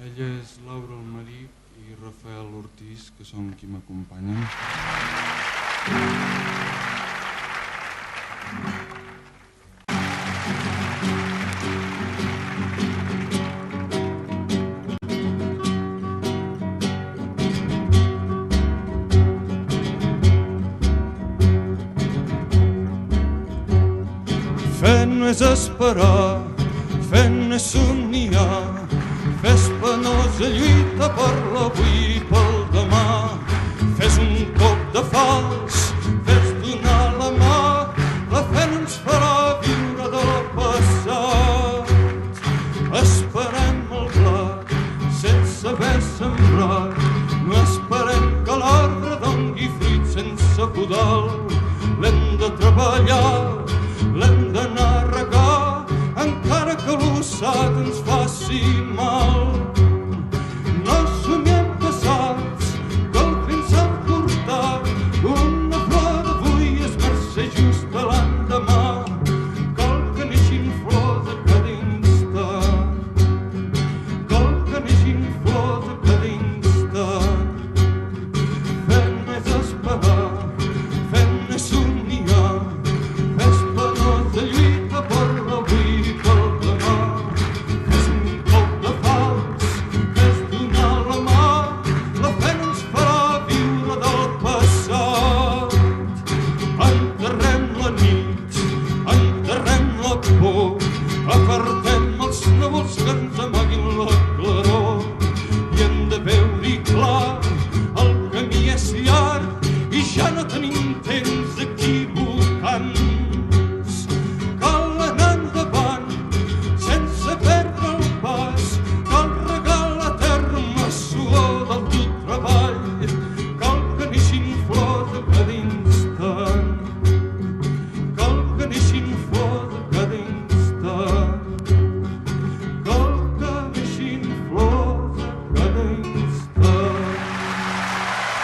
Ella és Laura Almarí i Rafael Ortiz, que són qui m'acompanyen. Fe no és esperar, fe no és somniar, fes penosa lluita per l'avui i pel demà. Fes un cop de fals, fes donar la mà, la fe no ens farà viure del passat. Esperem el blat sense haver sembrat, no esperem que l'arbre dongui fruit sense podar. L'hem de treballar, l'hem d'anar a regar, encara que l'ossat ens faci mal.